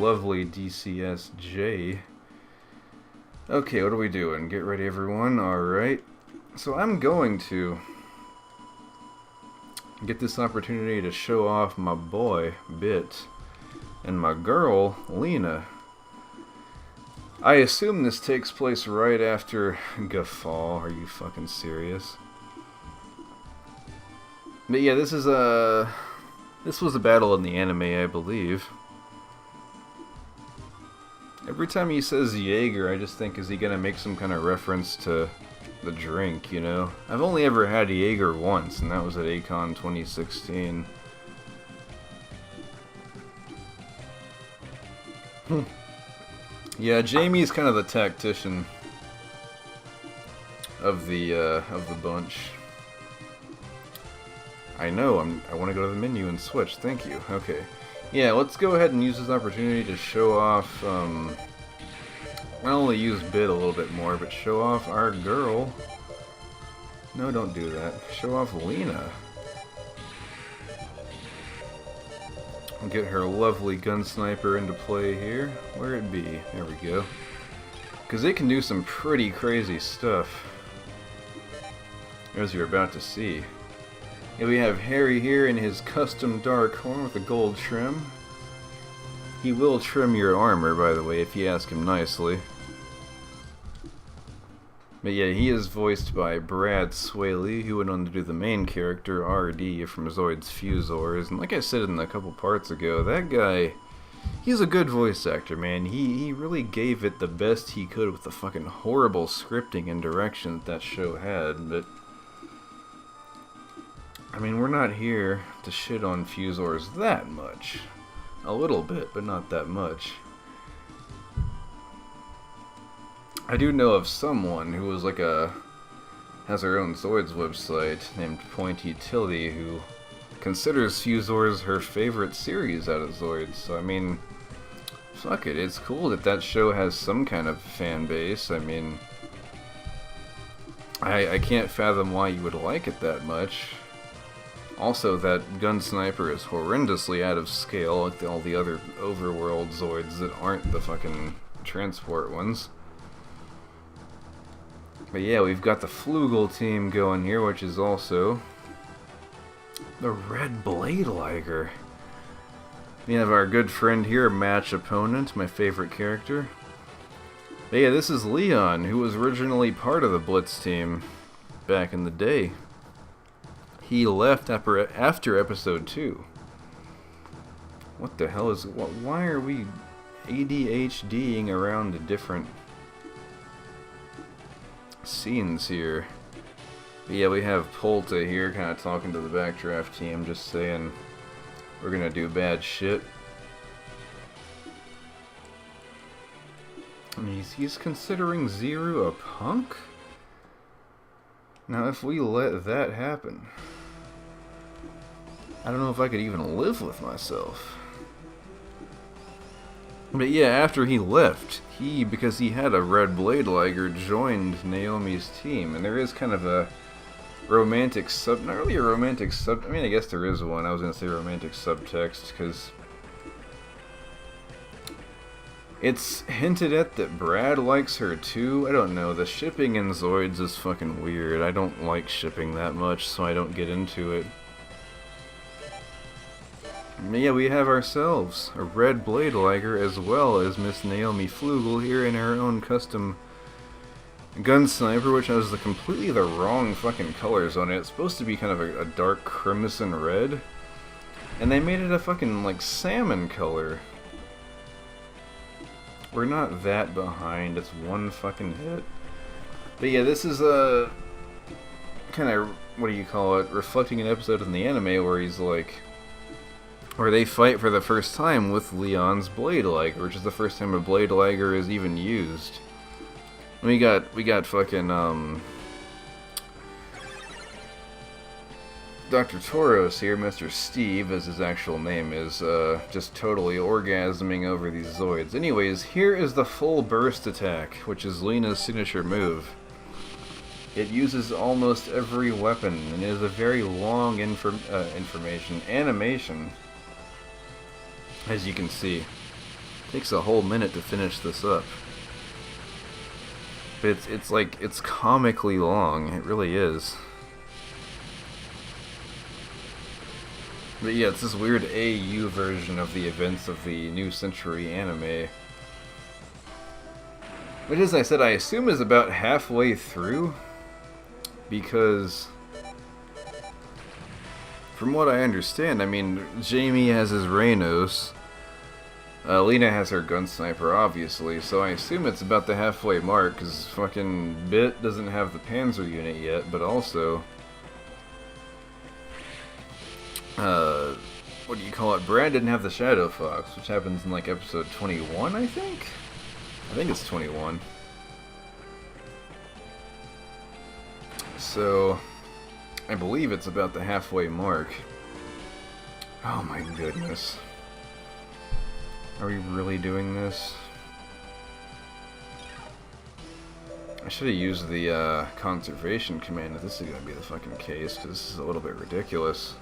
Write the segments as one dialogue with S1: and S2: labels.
S1: lovely DCSJ. Okay, what are we doing? Get ready, everyone. Alright. So I'm going to get this opportunity to show off my boy, Bit, and my girl, Lena. I assume this takes place right after Guffaw. Are you fucking serious? But yeah, this was a battle in the anime, I believe. Every time he says Jaeger, I just think, is he gonna make some kind of reference to the drink, you know? I've only ever had Jaeger once, and that was at A-Kon 2016. Yeah, Jamie's kind of the tactician of the bunch. I know, I want to go to the menu and switch, thank you. Okay. Yeah, let's go ahead and use this opportunity to show off, not only use Bit a little bit more, but show off our girl. No, don't do that. Show off Lena. Get her lovely gun sniper into play here. Where it be? There we go. Because it can do some pretty crazy stuff, as you're about to see. And we have Harry here in his custom dark horn with a gold trim. He will trim your armor, by the way, if you ask him nicely. But yeah, he is voiced by Brad Swaley, who went on to do the main character, RD, from Zoids Fusors. And like I said in a couple parts ago, that guy, he's a good voice actor, man. He really gave it the best he could with the fucking horrible scripting and direction that show had, but I mean, we're not here to shit on Fusors that much. A little bit, but not that much. I do know of someone who was has her own Zoids website named Pointy Tilly, who considers Fusors her favorite series out of Zoids. So I mean, fuck it, it's cool that that show has some kind of fan base. I mean, I can't fathom why you would like it that much. Also, that gun sniper is horrendously out of scale with all the other overworld Zoids that aren't the fucking transport ones. But yeah, we've got the Flugel team going here, which is also the Red Blade Liger. We have our good friend here, match opponent, my favorite character. But yeah, this is Leon, who was originally part of the Blitz team back in the day. He left after episode 2. What the hell is... Why are we ADHDing around to different scenes here? But yeah, we have Polta here kind of talking to the Backdraft team, just saying we're gonna do bad shit. And he's considering Zero a punk? Now, if we let that happen, I don't know if I could even live with myself. But yeah, after he left, because he had a Red Blade Liger, joined Naomi's team. And there is kind of a romantic not really a romantic I mean, I guess there is one. I was going to say romantic subtext, because it's hinted at that Brad likes her too. I don't know, the shipping in Zoids is fucking weird. I don't like shipping that much, so I don't get into it. Yeah, we have ourselves a Red Blade Liger, as well as Miss Naomi Flugel here in her own custom gun sniper, which has completely the wrong fucking colors on it. It's supposed to be kind of a dark crimson red, and they made it a fucking like salmon color. We're not that behind, it's one fucking hit. But yeah, this is a kind of, what do you call it, reflecting an episode in the anime where he's like, where they fight for the first time with Leon's Blade Liger, which is the first time a Blade Liger is even used. We got fucking Dr. Toros here, Mr. Steve, as his actual name is, just totally orgasming over these Zoids. Anyways, here is the full burst attack, which is Lena's signature move. It uses almost every weapon, and is a very long animation, as you can see. Takes a whole minute to finish this up. But it's like, it's comically long. It really is. But yeah, it's this weird AU version of the events of the New Century anime. Which, as I said, I assume is about halfway through. Because, from what I understand, I mean, Jamie has his Reynos. Lena has her gun sniper, obviously, so I assume it's about the halfway mark, because fucking Bit doesn't have the Panzer unit yet, but also, what do you call it? Brad didn't have the Shadow Fox, which happens in like episode 21, I think? I think it's 21. So, I believe it's about the halfway mark. Oh my goodness. Are we really doing this? I should have used the conservation command if this is going to be the fucking case, because this is a little bit ridiculous.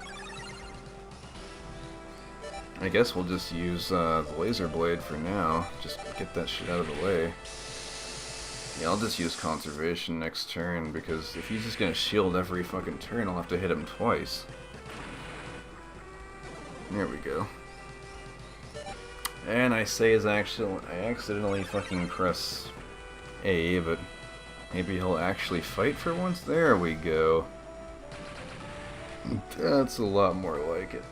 S1: I guess we'll just use the laser blade for now. Just get that shit out of the way. Yeah, I'll just use conservation next turn, because if he's just going to shield every fucking turn, I'll have to hit him twice. There we go. And I say I accidentally fucking press A, but maybe he'll actually fight for once. There we go. That's a lot more like it.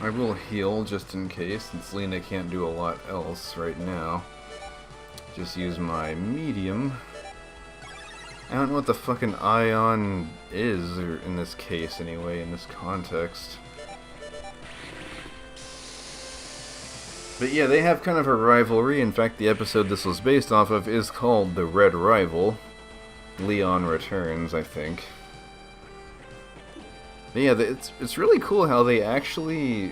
S1: I will heal just in case, since Lena can't do a lot else right now. Just use my medium. I don't know what the fucking ion is, or in this case anyway, in this context. But yeah, they have kind of a rivalry. In fact, the episode this was based off of is called The Red Rival. Leon Returns, I think. But yeah, it's really cool how they actually...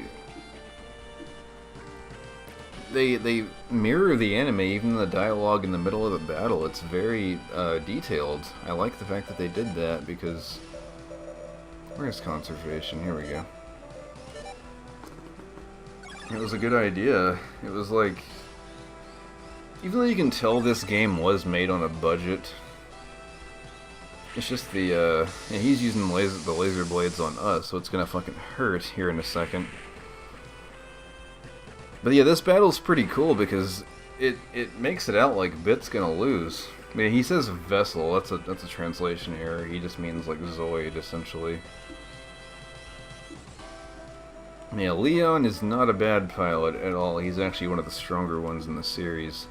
S1: They mirror the anime, even the dialogue in the middle of the battle. It's very detailed. I like the fact that they did that, because... Where's conservation? Here we go. It was a good idea. It was like... Even though you can tell this game was made on a budget, it's just the, yeah, he's using the laser blades on us, so it's gonna fucking hurt here in a second. But yeah, this battle's pretty cool because it makes it out like Bit's gonna lose. I mean, he says vessel, that's a translation error. He just means like Zoid, essentially. Yeah, Leon is not a bad pilot at all. He's actually one of the stronger ones in the series.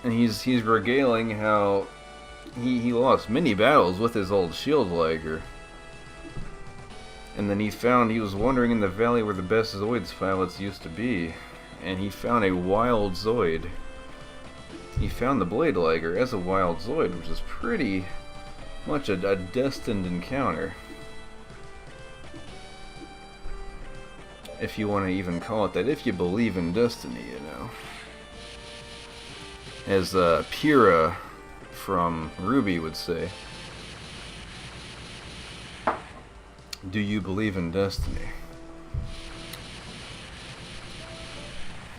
S1: And he's regaling how he lost many battles with his old Shield Liger. And then he was wandering in the valley where the best Zoids pilots used to be. And he found a wild Zoid. He found the Blade Liger as a wild Zoid, which is pretty much a destined encounter. If you want to even call it that, if you believe in destiny, you know. As Pyrrha from Ruby would say. Do you believe in destiny?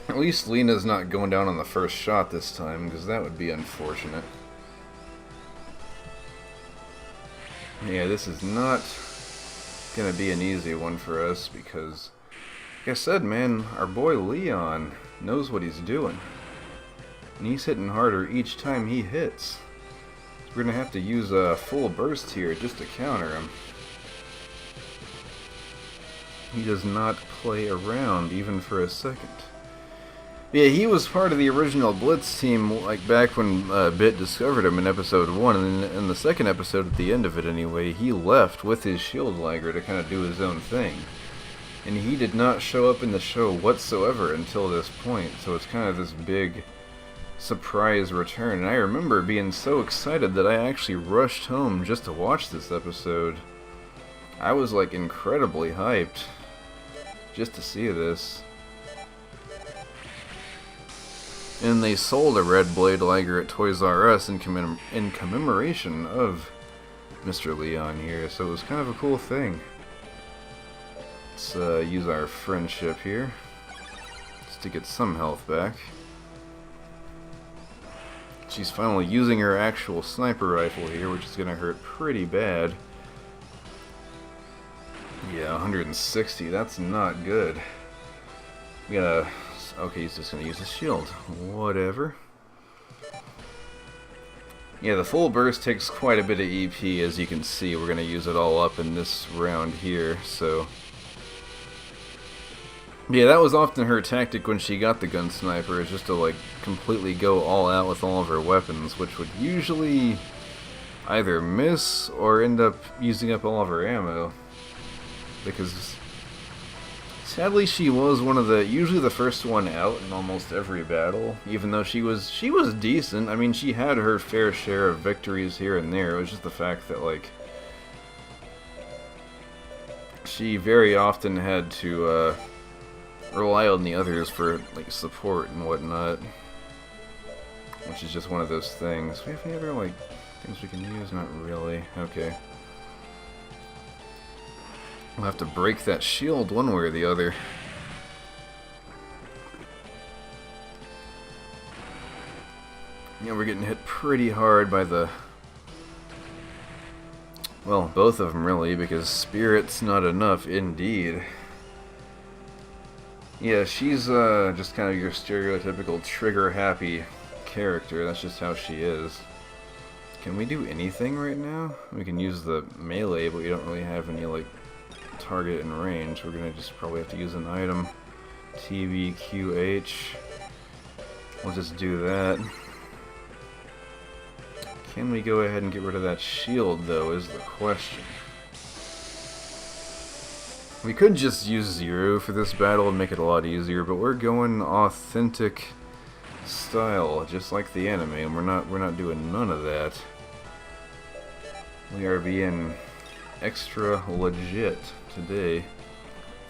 S1: At least Lena's not going down on the first shot this time, because that would be unfortunate. Yeah, this is not gonna be an easy one for us, because, like I said, man, our boy Leon knows what he's doing. And he's hitting harder each time he hits. So we're gonna have to use a full burst here just to counter him. He does not play around even for a second. Yeah, he was part of the original Blitz team, like back when Bit discovered him in episode 1, and in the second episode, at the end of it anyway, he left with his Shield Liger to kind of do his own thing. And he did not show up in the show whatsoever until this point, so it's kind of this big surprise return. And I remember being so excited that I actually rushed home just to watch this episode. I was like incredibly hyped just to see this. And they sold a red Blade Liger at Toys R Us in commemoration of Mr. Leon here, so it was kind of a cool thing. Let's use our friendship here just to get some health back. She's finally using her actual sniper rifle here, which is going to hurt pretty bad. Yeah, 160, that's not good. We gotta... Okay, he's just going to use his shield. Whatever. Yeah, the full burst takes quite a bit of EP, as you can see. We're going to use it all up in this round here, so... Yeah, that was often her tactic when she got the gun sniper, is just to like completely go all out with all of her weapons, which would usually either miss or end up using up all of her ammo. Because sadly she was one of usually the first one out in almost every battle, even though she was decent. I mean, she had her fair share of victories here and there. It was just the fact that like she very often had to rely on the others for like support and whatnot, which is just one of those things. We have any other like things we can use? Not really. Okay, we'll have to break that shield one way or the other. Yeah, we're getting hit pretty hard by the... Well, both of them really, because Spirit's not enough indeed. Yeah, she's just kind of your stereotypical trigger-happy character. That's just how she is. Can we do anything right now? We can use the melee, but we don't really have any, like, target and range. We're gonna just probably have to use an item. TBQH. We'll just do that. Can we go ahead and get rid of that shield, though, is the question. We could just use 0 for this battle and make it a lot easier, but we're going authentic style, just like the anime, and we're not doing none of that. We are being extra legit today.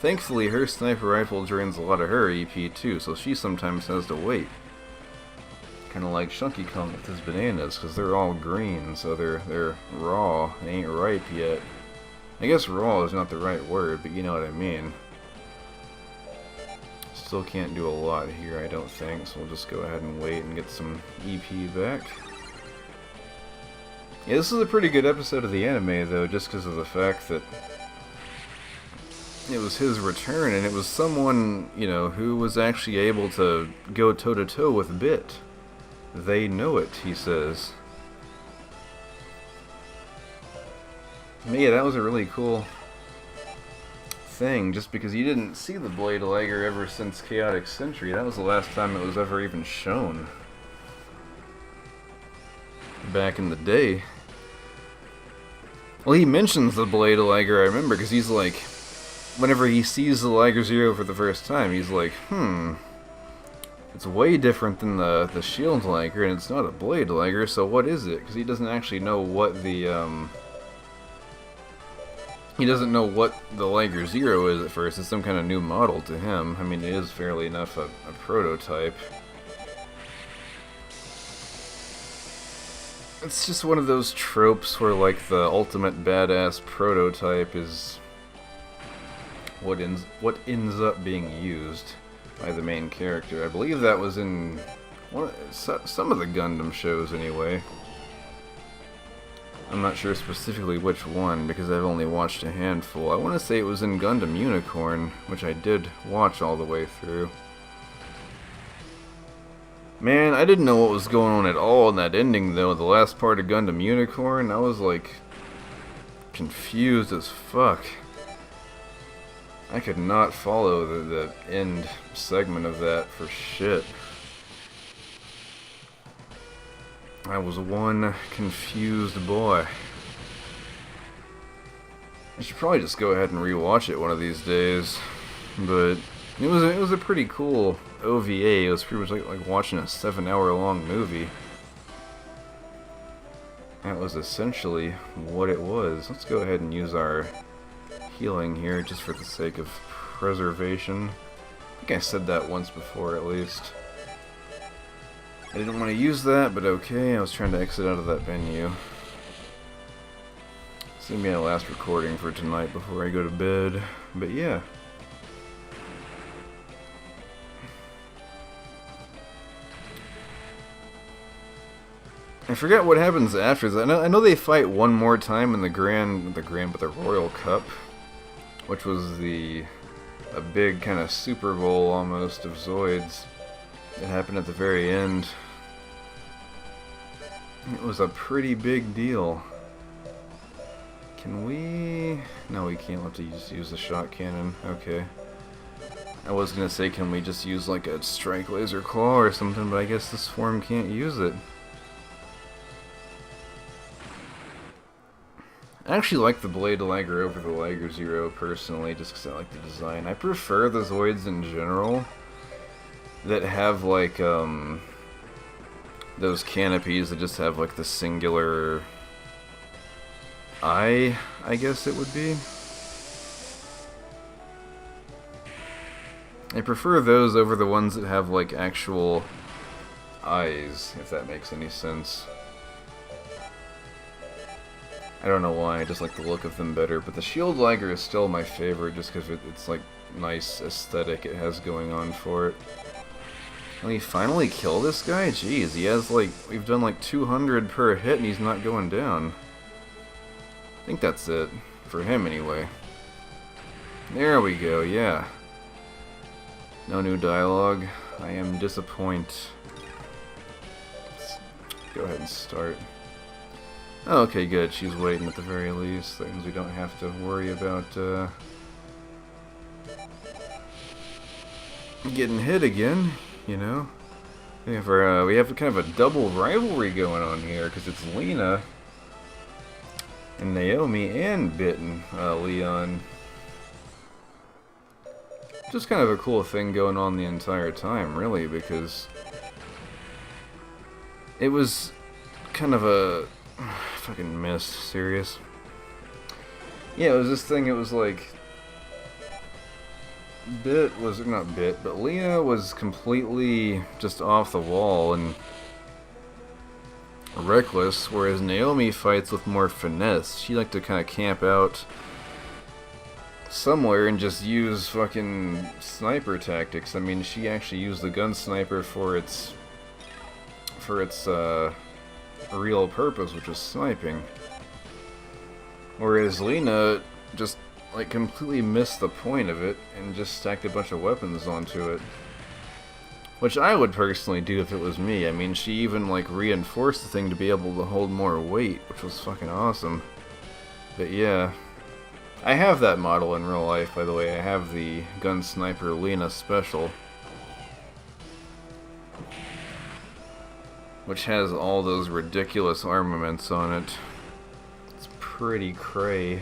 S1: Thankfully, her sniper rifle drains a lot of her EP too, so she sometimes has to wait. Kind of like Shunky Kong with his bananas, because they're all green, so they're raw. They ain't ripe yet. I guess raw is not the right word, but you know what I mean. Still can't do a lot here, I don't think, so we'll just go ahead and wait and get some EP back. Yeah, this is a pretty good episode of the anime, though, just because of the fact that it was his return, and it was someone, you know, who was actually able to go toe-to-toe with Bit. They know it, he says. Yeah, that was a really cool thing, just because you didn't see the Blade Liger ever since Chaotic Century. That was the last time it was ever even shown. Back in the day. Well, he mentions the Blade Liger, I remember, because he's like, whenever he sees the Liger Zero for the first time, he's like, it's way different than the Shield Liger, and it's not a Blade Liger, so what is it? Because he doesn't actually know what the, he doesn't know what the Liger Zero is at first. It's some kind of new model to him. I mean, it is fairly enough a prototype. It's just one of those tropes where, like, the ultimate badass prototype is what ends up being used by the main character. I believe that was in some of the Gundam shows, anyway. I'm not sure specifically which one, because I've only watched a handful. I want to say it was in Gundam Unicorn, which I did watch all the way through. Man, I didn't know what was going on at all in that ending, though. The last part of Gundam Unicorn, I was, like, confused as fuck. I could not follow the end segment of that for shit. I was one confused boy. I should probably just go ahead and rewatch it one of these days. But it was a pretty cool OVA. It was pretty much like watching a 7-hour-long movie. That was essentially what it was. Let's go ahead and use our healing here, just for the sake of preservation. I think I said that once before, at least. I didn't want to use that, but okay, I was trying to exit out of that venue. It's gonna be my last recording for tonight before I go to bed. But yeah. I forgot what happens after that. I know they fight one more time in the Royal Cup, which was a big kind of Super Bowl almost of Zoids. It happened at the very end. It was a pretty big deal. Can we? No, we can't. We'll have to just use the shot cannon. Okay. I was gonna say, can we just use like a strike laser claw or something, but I guess this form can't use it. I actually like the Blade Liger over the Liger Zero personally, just because I like the design. I prefer the Zoids in general that have like those canopies that just have like the singular eye, I guess it would be. I prefer those over the ones that have like actual eyes, if that makes any sense. I don't know why, I just like the look of them better, but the Shield Liger is still my favorite just because it's like nice aesthetic it has going on for it. Can we finally kill this guy? Jeez, he has like, we've done like 200 per hit and he's not going down. I think that's it, for him anyway. There we go, yeah. No new dialogue. I am disappointed. Let's go ahead and start. Oh, okay, good. She's waiting at the very least. That means we don't have to worry about getting hit again, you know. We have kind of a double rivalry going on here because it's Lena and Naomi and Bitten Leon. Just kind of a cool thing going on the entire time, really, because it was kind of a fucking missed, serious. Yeah, it was this thing, it was like but Lena was completely just off the wall and reckless, whereas Naomi fights with more finesse. She liked to kind of camp out somewhere and just use fucking sniper tactics. I mean, she actually used the gun sniper for its real purpose, which was sniping. Whereas Lena just like completely missed the point of it and just stacked a bunch of weapons onto it. Which I would personally do if it was me. I mean, she even like reinforced the thing to be able to hold more weight, which was fucking awesome. But yeah. I have that model in real life, by the way. I have the Gun Sniper Lena Special, which has all those ridiculous armaments on it. It's pretty cray.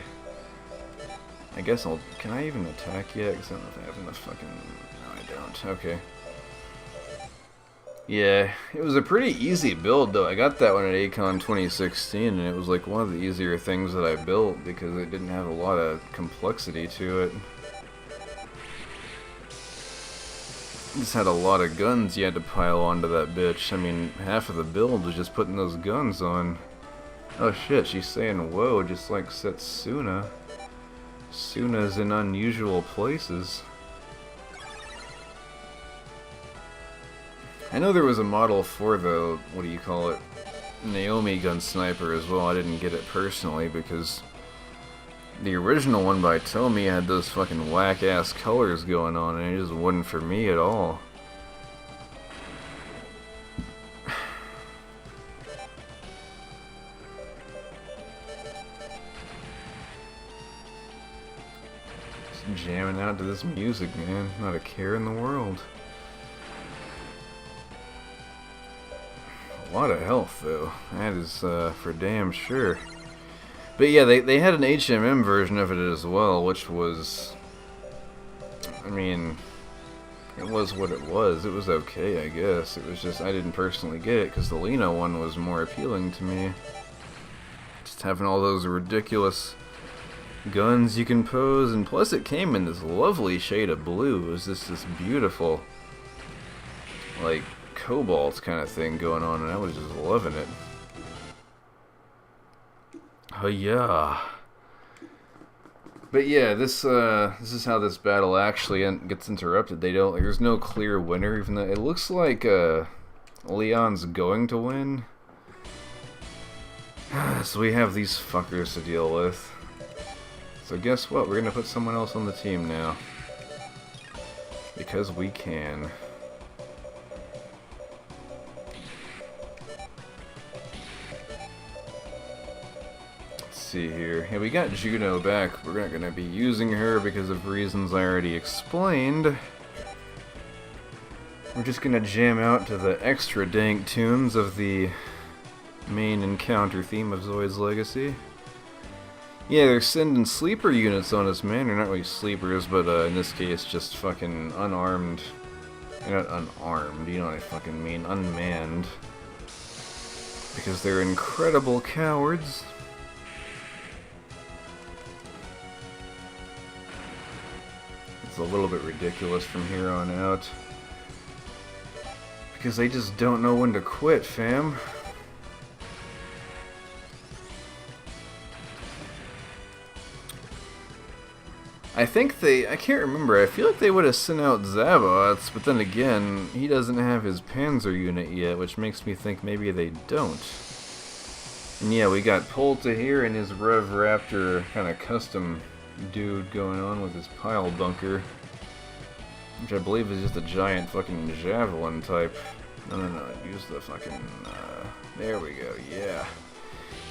S1: I guess can I even attack yet? Because I don't know if I have enough fucking... No, I don't. Okay. Yeah, it was a pretty easy build, though. I got that one at ACON 2016, and it was like one of the easier things that I built because it didn't have a lot of complexity to it. It just had a lot of guns you had to pile onto that bitch. I mean, half of the build was just putting those guns on. Oh shit, she's saying whoa, just like Setsuna. Suna's in unusual places. I know there was a model for the, what do you call it, Naomi gun sniper as well. I didn't get it personally because the original one by Tomy had those fucking whack-ass colors going on and it just wasn't for me at all. Just jamming out to this music, man. Not a care in the world. A lot of health, though. That is for damn sure. But yeah, they had an HMM version of it as well, which was... I mean... It was what it was. It was okay, I guess. It was just, I didn't personally get it, because the Lena one was more appealing to me. Just having all those ridiculous guns you can pose, and plus it came in this lovely shade of blue. It was just this beautiful, like, cobalt kind of thing going on, and I was just loving it. Oh yeah. But yeah, this is how this battle actually gets interrupted. There's no clear winner, even though it looks like Leon's going to win. So we have these fuckers to deal with. So guess what? We're gonna put someone else on the team now. Because we can. Let's see here. Yeah, we got Juno back. We're not gonna be using her because of reasons I already explained. We're just gonna jam out to the extra dank tunes of the main encounter theme of Zoids Legacy. Yeah, they're sending sleeper units on us, man. They're not really sleepers, but in this case, just fucking unarmed. They're not unarmed, you know what I fucking mean. Unmanned. Because they're incredible cowards. It's a little bit ridiculous from here on out. Because they just don't know when to quit, fam. I can't remember, I feel like they would have sent out Zoids, but then again, he doesn't have his Panzer unit yet, which makes me think maybe they don't. And yeah, we got Polta here and his Rev Raptor kind of custom dude going on with his pile bunker, which I believe is just a giant fucking javelin type. No, use the fucking, there we go, yeah.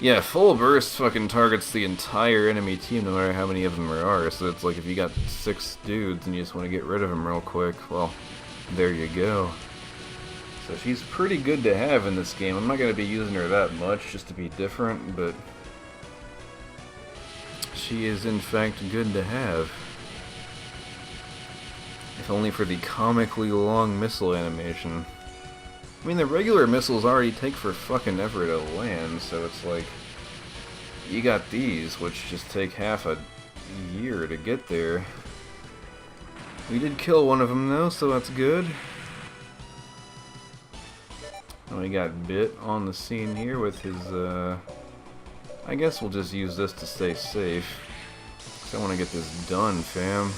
S1: Yeah, full burst fucking targets the entire enemy team no matter how many of them there are, so it's like if you got 6 dudes and you just want to get rid of them real quick, well, there you go. So she's pretty good to have in this game. I'm not going to be using her that much just to be different, but she is in fact good to have. If only for the comically long missile animation. I mean, the regular missiles already take for fucking ever to land, so it's like, you got these, which just take half a year to get there. We did kill one of them though, so that's good. And we got Bit on the scene here with his, I guess we'll just use this to stay safe. 'Cause I want to get this done, fam.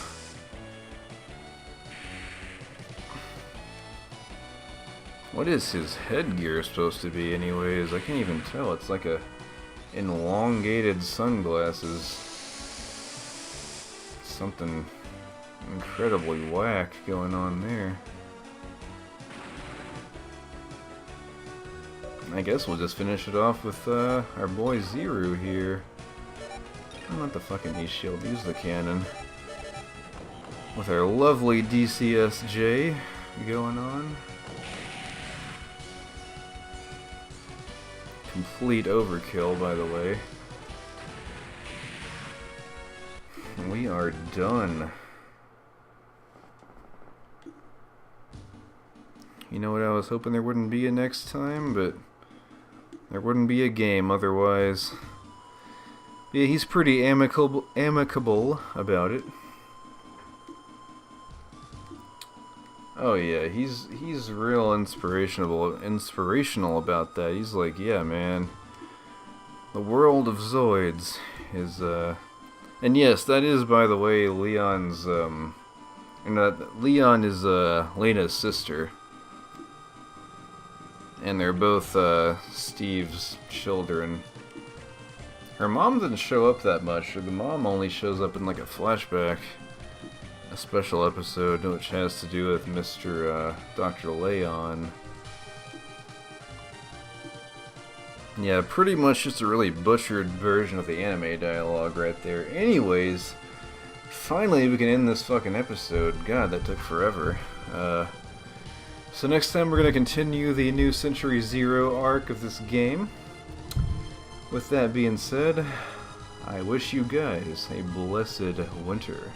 S1: What is his headgear supposed to be anyways? I can't even tell. It's like a elongated sunglasses. Something incredibly whack going on there. I guess we'll just finish it off with our boy Zero here. Not the fucking E-shield, use the cannon. With our lovely DCSJ going on. Complete overkill, by the way. We are done. You know what, I was hoping there wouldn't be a next time, but there wouldn't be a game otherwise. Yeah, he's pretty amicable about it. Oh yeah, he's real inspirational about that. He's like, yeah, man, the world of Zoids is and yes, that is, by the way, Leon's Leon is Lena's sister, and they're both Steve's children. Her mom didn't show up that much. The mom only shows up in like a flashback. A special episode which has to do with Mr. Dr. Leon. Yeah, pretty much just a really butchered version of the anime dialogue right there. Anyways, finally we can end this fucking episode. God, that took forever. So next time we're going to continue the New Century Zero arc of this game. With that being said, I wish you guys a blessed winter.